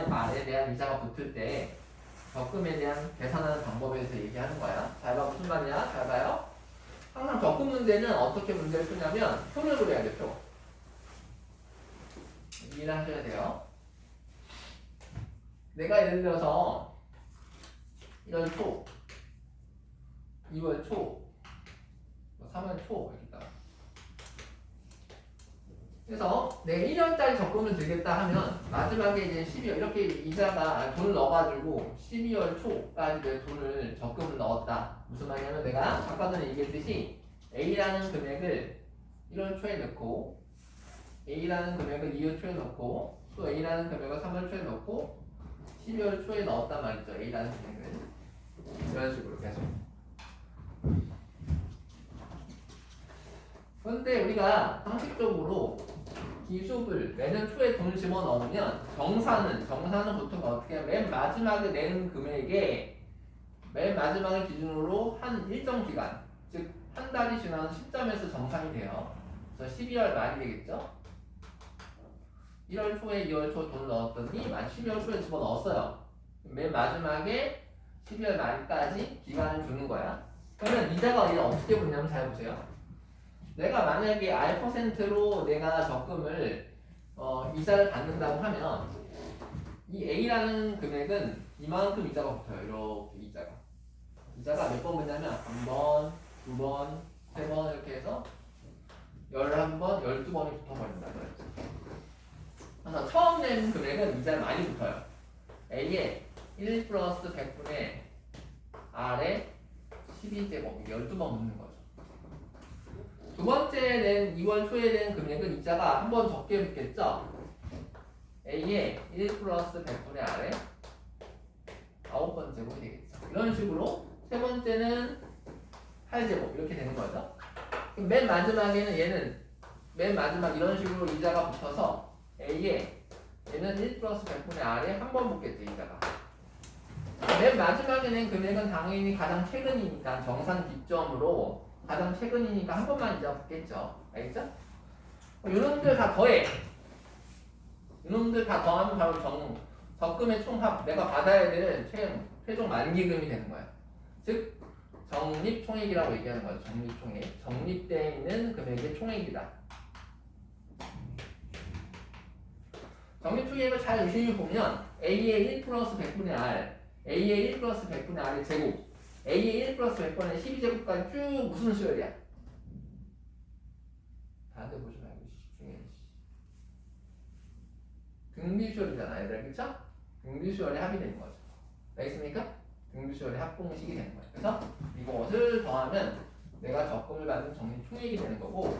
말에 대한 이자가 붙을 때 적금에 대한 계산하는 방법에 대해서 얘기하는 거야. 잘 봐, 무슨 말이야? 잘 봐요. 항상 적금 문제는 어떻게 문제를 푸냐면 표를 그려야 돼, 표. 이해를 하셔야 돼요. 내가 예를 들어서 1월 초, 2월 초, 3월 초 이렇게 있다. 그래서 내가 1년짜리 적금을 들겠다 하면 마지막에 이제 12월 이렇게 이자가 돈을 넣어가지고 12월 초까지 내 돈을 적금을 넣었다. 무슨 말이냐면 내가 아까 전에 얘기했듯이 A라는 금액을 1월 초에 넣고 A라는 금액을 2월 초에 넣고 또 A라는 금액을 3월 초에 넣고 12월 초에 넣었단 말이죠. A라는 금액을 이런 식으로 계속. 그런데 우리가 상식적으로 기수를 매년 초에 돈을 집어넣으면 정사는 보통 어떻게 하면 맨 마지막에 내는 금액에 맨 마지막을 기준으로 한 일정 기간, 즉 한 달이 지난 시점에서 정산이 돼요. 그래서 12월 말이 되겠죠? 1월 초에 2월 초 돈 넣었더니 12월 초에 집어넣었어요. 맨 마지막에 12월 말까지 기간을 주는 거야. 그러면 이자가 얘 어떻게 붙냐면 잘 보세요. 내가 만약에 R%로 내가 적금을 이자를 받는다고 하면 이 A라는 금액은 이만큼 이자가 붙어요. 이렇게 이자가 몇 번 붙냐면 한 번, 두 번, 세 번 이렇게 해서 11번, 12번이 붙어버린다. 그래서 처음 낸 금액은 이자가 많이 붙어요. A에 1 플러스 100분의 R에 12제곱, 이게 12번 붙는 거죠. 두 번째 낸 2월 초에 낸 금액은 이자가 한 번 적게 붙겠죠? A에 1 플러스 100분의 R에 9번 제곱이 되겠죠. 이런 식으로 세 번째는 8제곱 이렇게 되는 거죠. 그럼 맨 마지막에는 얘는 맨 마지막 이런 식으로 이자가 붙어서 A에 얘는 1 플러스 100분의 R에 한 번 붙겠죠, 이자가. 맨 마지막에 낸 금액은 당연히 가장 최근이니까 정산 기점으로 가장 최근이니까 한 번만 이자 붙겠죠. 알겠죠? 이놈들 다 더해. 이놈들 다 더하면 바로 적금의 총합, 내가 받아야 될 최종 만기금이 되는 거야. 즉 적립총액이라고 얘기하는 거죠. 적립총액. 적립되어 있는 금액의 총액이다. 적립총액을 잘 유심히 보면 A의 1 플러스 100분의 R, A의 1 플러스 100분의 R의 제곱, A의 1 플러스 100분의 12제곱까지 쭉 무슨 수열이야? 다들 보지 말고 집중해. 등비수열이잖아, 얘들아. 그쵸? 등비수열의 합이 되는 거죠. 알겠습니까? 등비수열의 합공식이 되는 거예요. 그래서 이것을 더하면 내가 적금을 받는 적립총액이 되는 거고,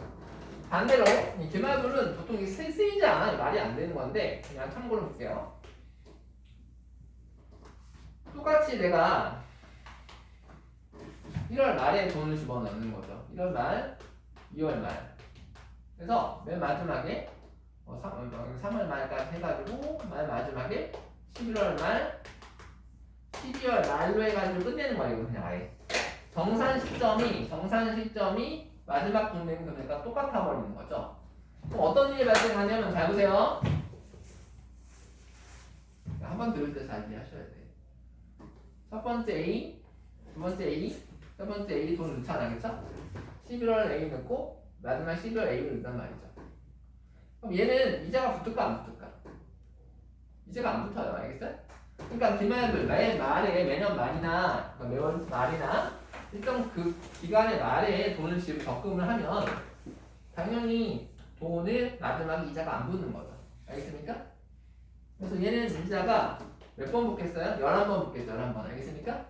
반대로 이 기말분은 보통 이게 쓰이지 않아요. 말이 안 되는 건데 그냥 참고로 볼게요. 똑같이 내가 1월 말에 돈을 집어넣는 거죠. 1월 말, 2월 말. 그래서 맨 마지막에 3월 말까지 해가지고 맨 마지막에 11월 말, 12월 말로 해가지고 끝내는 거예요. 이거 그냥 아예. 정산 시점이 마지막 돈 낸 금액과 똑같아 버리는 거죠. 그럼 어떤 일이 발생하냐면 잘 보세요. 한 번 들을 때 잘 이해하셔야 돼. 첫 번째 A, 두 번째 A, 세 번째 A 돈 넣잖아, 그쵸? 11월 A 넣고 마지막 12월 A를 넣단 말이죠. 그럼 얘는 이자가 붙을까 안 붙을까? 이자가 안 붙어요, 알겠어요? 그러니까 기말들 매년 말이나 매월 말이나 일정 그 기간의 말에 돈을 적금을 하면 당연히 돈을 마지막에 이자가 안 붙는 거죠. 알겠습니까? 그래서 얘는 이자가 몇 번 붙겠어요? 11번 붙겠죠. 11번. 알겠습니까?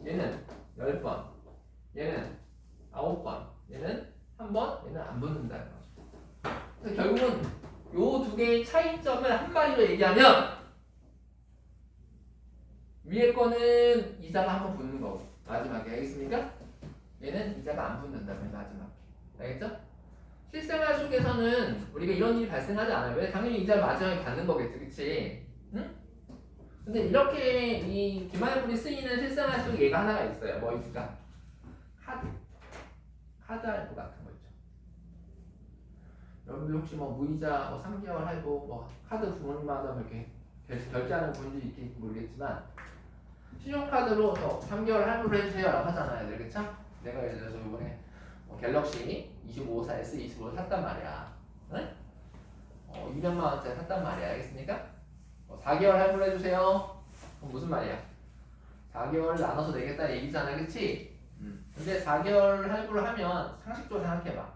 얘는 10번, 얘는 9번, 얘는 1번, 얘는 안 붙는다는 거죠. 그래서 결국은 요 두 개의 차이점을 한 마디로 얘기하면 위에 거는 이자가 한 번 붙는 거고 마지막에. 알겠습니까? 얘는 이자가 안 붙는다면 마지막에. 알겠죠? 실생활 속에서는 우리가 이런 일이 발생하지 않아요. 왜? 당연히 이자를 마지막에 받는 거겠지. 그치? 응? 근데 이렇게 이 기말분이 쓰이는 실생활 속에 얘가 하나가 있어요. 뭐 있을까? 카드 할부 같은 거 있죠. 여러분들 혹시 뭐 무이자 3개월 할부 카드 부모님마다 이렇게 결제하는 분들이 있을지 모르겠지만 신용카드로 3개월 할부를 해주세요 라고 하잖아요. 그쵸? 내가 예를 들어서 이번에 갤럭시 25사 S25를 샀단 말이야. 네? 200만원짜리 샀단 말이야. 알겠습니까? 4개월 할부를 해주세요. 그럼 무슨 말이야? 4개월 나눠서 내겠다는 얘기잖아. 그치? 근데 4개월 할부를 하면 상식적으로 생각해봐.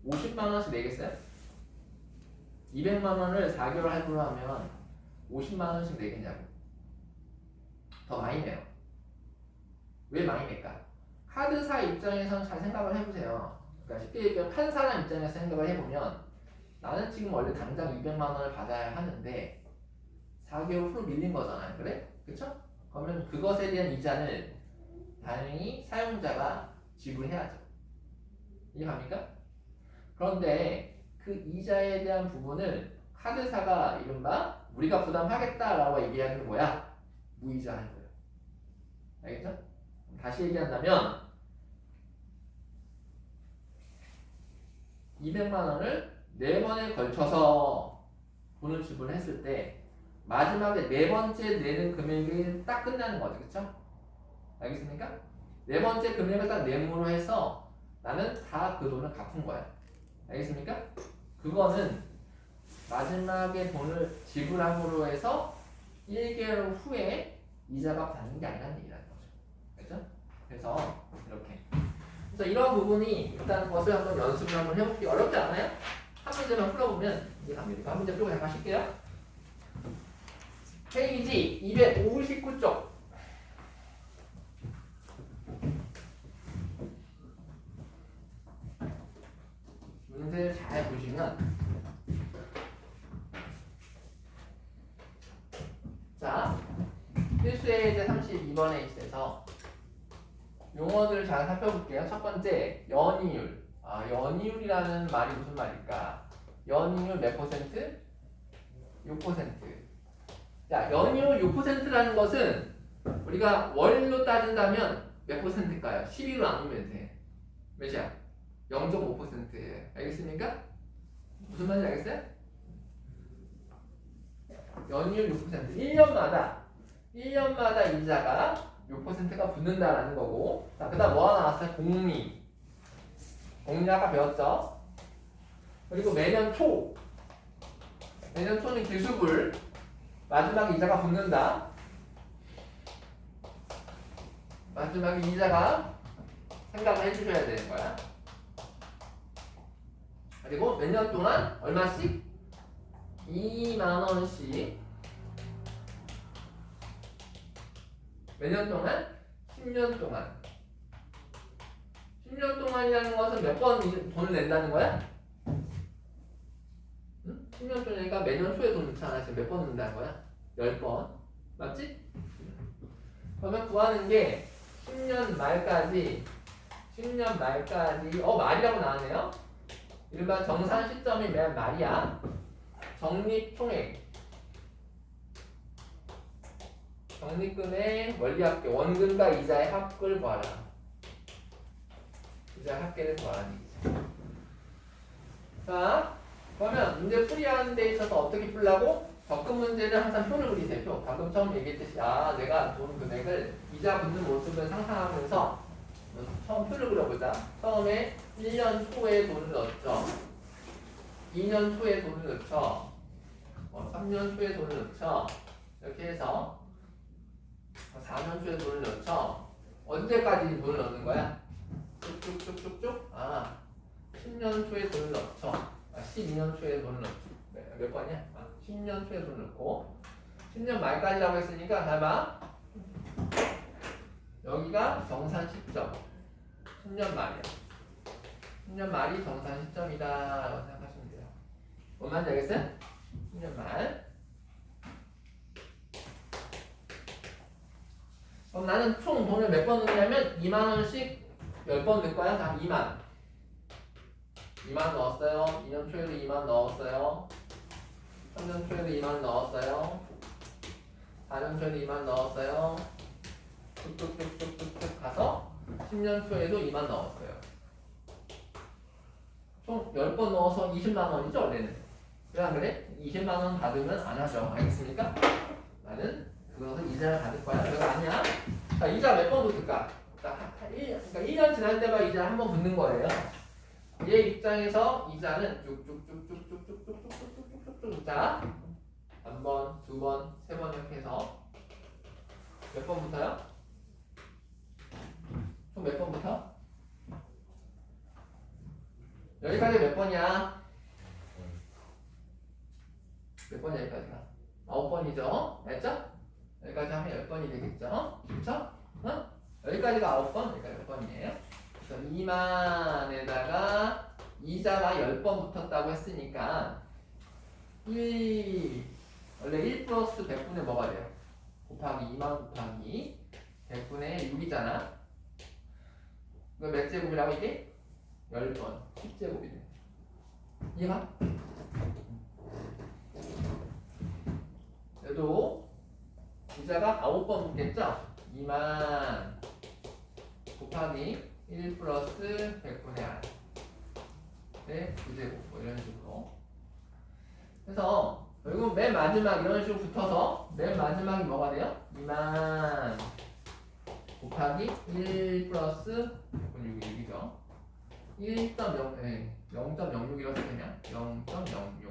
50만원씩 내겠어요? 200만원을 4개월 할부를 하면 50만원씩 내겠냐고. 더 많이 내요. 왜 많이 낼까? 카드사 입장에서는 잘 생각을 해보세요. 그러니까 쉽게 얘기하면 판 사람 입장에서 생각을 해보면 나는 지금 원래 당장 200만원을 받아야 하는데 4개월 후로 밀린 거잖아요. 그래? 그쵸? 그러면 그것에 대한 이자를 당연히 사용자가 지불해야죠. 이해갑니까? 그런데 그 이자에 대한 부분을 카드사가 이른바 우리가 부담하겠다라고 얘기하는 거야. 무이자 할부예요. 알겠죠? 다시 얘기한다면 200만 원을 4번에 걸쳐서 돈을 지불했을 때 마지막에 4번째 내는 금액이 딱 끝나는 거죠. 그쵸? 알겠습니까? 4번째 금액을 딱 내므로 해서 나는 다 그 돈을 갚은 거야. 알겠습니까? 그거는 마지막에 돈을 지불함으로 해서 1개월 후에 이자가 받는 게 아니라는 얘기라는 거죠. 그렇죠? 그래서 이렇게. 그래서 이런 부분이 일단 것을 한번 연습을 한번 해볼게요. 어렵지 않아요? 한 문제만 풀어보면 이제 갑니다. 한 문제 풀고 잘 가실게요. 페이지 259쪽. 문제를 잘 보시면 자, 필수의 예제 32번에 있어서 용어들을 잘 살펴볼게요. 첫 번째, 연이율. 연이율이라는 말이 무슨 말일까? 연이율 몇 퍼센트? 6%. 자, 연이율 6%라는 것은 우리가 월로 따진다면 몇 퍼센트일까요? 12로 나누면 돼. 몇이야? 0.5%예요. 알겠습니까? 무슨 말인지 알겠어요? 연이율 6%. 1년마다 이자가 6%가 붙는다라는 거고. 자, 그 다음 뭐 하나 나왔어요? 공리. 공리 아까 배웠죠? 그리고 매년 초. 매년 초는 기수불. 마지막에 이자가 붙는다. 마지막에 이자가 생각을 해주셔야 되는 거야. 그리고 몇 년 동안 얼마씩? 2만원씩. 몇 년 동안? 10년 동안. 10년 동안이라는 것은 몇 번 돈을 낸다는 거야? 응? 10년 동안이니까 매년 초에 돈 넣잖아. 지금 몇 번 넣는다는 거야? 10번. 맞지? 그러면 구하는 게 10년 말까지 말이라고 나왔네요. 일반 정산 시점이 몇 말이야? 적립총액. 적립금의 원리합계. 원금과 이자의 합을 구하라. 이자의 합계를 구하라는 얘기죠. 자, 그러면 문제 풀이하는 데 있어서 어떻게 풀라고? 적금 문제는 항상 표를 그리세요. 표. 방금 처음 얘기했듯이 내가 돈 금액을 이자 붙는 모습을 상상하면서 처음 표를 그려보자. 처음에 1년 초에 돈을 넣었죠. 2년 초에 돈을 넣죠. 3년 초에 돈을 넣죠. 이렇게 해서 4년 초에 돈을 넣죠. 언제까지 돈을 넣는 거야? 쭉쭉쭉쭉쭉. 10년 초에 돈을 넣죠. 12년 초에 돈을 넣죠. 몇 번이야? 10년 초에 돈을 넣고 10년 말까지라고 했으니까 잘 봐. 여기가 정산 시점. 10년 말이야. 10년 말이 정산 시점이다 라고 생각하시면 돼요. 뭔 말인지 알겠어요? 10년 말. 그럼 나는 총 돈을 몇 번 넣냐면 2만원씩 10번 넣을 거야. 다 2만. 2만 넣었어요. 2년 초에도 2만 넣었어요. 3년 초에도 2만 넣었어요. 4년 초에도 2만 넣었어요. 뚝뚝뚝뚝뚝 가서 10년 초에도 2만 넣었어요. 총 10번 넣어서 20만 원이죠, 원래는. 왜 안 그래? 20만 원 받으면 안 하죠. 알겠습니까? 나는 그것은 이자를 받을 거야. 그거 아니야? 자, 이자 몇 번 붙을까? 그러니까 1년 지날 때마다 이자 한 번 붙는 거예요. 얘 입장에서 이자는 쭉쭉쭉쭉쭉쭉쭉쭉쭉쭉쭉 자, 한 번, 두 번, 세 번 이렇게 해서 몇 번 붙어요? 총 몇 번 붙어? 여기까지 몇 번이야? 몇 번이야 여기까지가? 9번이죠? 알죠? 여기까지 하면 10번이 되겠죠? 그쵸? 여기까지가 9번, 여기까지 몇 번이에요? 그래서 2만에다가 이자가 10번 붙었다고 했으니까 원래 1 플러스 100분의 뭐가 돼요? 곱하기 2만 곱하기 100분의 6이잖아. 이거 몇 제곱이라고 이게? 10번 10제곱이네. 이해가? 얘도 이자가 9번 붙겠죠? 2만 곱하기 1 플러스 100분의 R 네, 9제곱 뭐 이런 식으로. 그래서 결국 맨 마지막 이런 식으로 붙어서 맨 마지막이 뭐가 돼요? 2만 곱하기 1 플러스 6이죠. 0.06이라고 쓰면 0.06.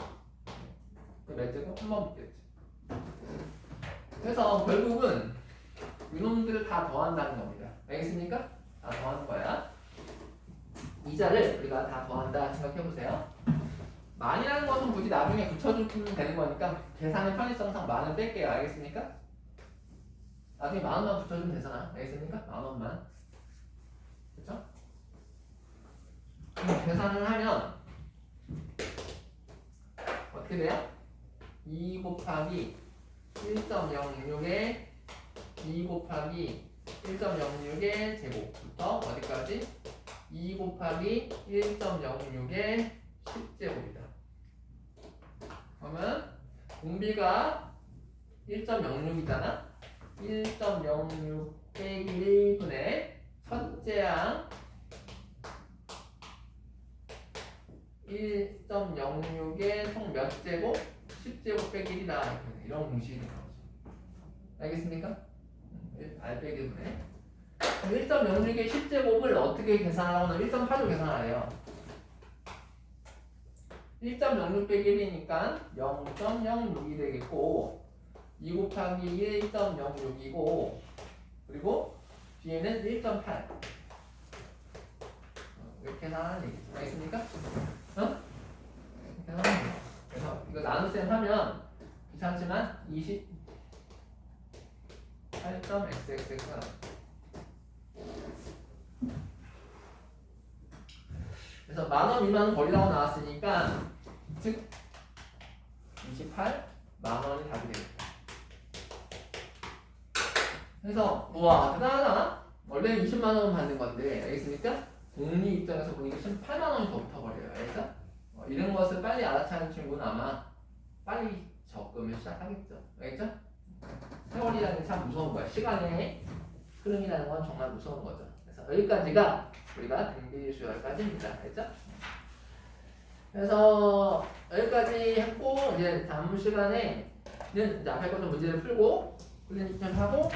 몇 제곱? 한번 붙겠지. 그래서 결국은 이놈들을 다 더한다는 겁니다. 알겠습니까? 다 더하는 거야. 이자를 우리가 다 더한다 생각해보세요. 만이라는 것은 굳이 나중에 붙여주면 되는 거니까 계산의 편의성상 만을 뺄게요. 알겠습니까? 나중에 10,000원만 붙여주면 되잖아. 알겠습니까? 10,000원만. 그쵸? 계산을 하면 어떻게 돼요? 2 곱하기 1.06에 2 곱하기 1.06의 제곱부터 어디까지? 2 곱하기 1.06의 10제곱이다. 그러면 공비가 1.06이잖아. 1.06 빼기 1분의 첫째 항 1.06의 총 몇 제곱? 10제곱 빼기 1이다. 이런 공식이 나오지. 알겠습니까? R 빼기 1분의 1.06의 10제곱을 어떻게 계산하거나 1.8로 계산하래요. 1.06 빼기 1이니까 0.06이 되겠고 2 곱하기 1.06이고 그리고 뒤에는 1.8 이렇게 계산하는 얘기죠. 알겠습니까? 어? 그래서 이거 나눗셈 하면 귀찮지만 28.xxx가 나와요. 그래서 10,000원 미만은 버리라고 나왔으니까 즉 28 10,000원이 답이 되겠다. 그래서 우와 대단하다. 원래는 200,000원 받는 건데 알겠습니까? 공리 입장에서 보니까 18,000원이 더 붙어버려요. 알겠죠? 이런 것을 빨리 알아차리는 친구는 아마 빨리 적금을 시작하겠죠. 알겠죠? 세월이라는 게 참 무서운 거야. 시간의 흐름이라는 건 정말 무서운 거죠. 그래서 여기까지가 우리가 등비수 10가지입니다. 알겠죠? 그래서 여기까지 했고 이제 다음 시간에는 이제 앞에 것도 문제를 풀고 클리닉 하고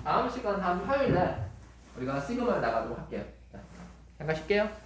다음 시간 다음 화요일날 우리가 시그마를 나가도록 할게요. 자, 잠깐 쉴게요.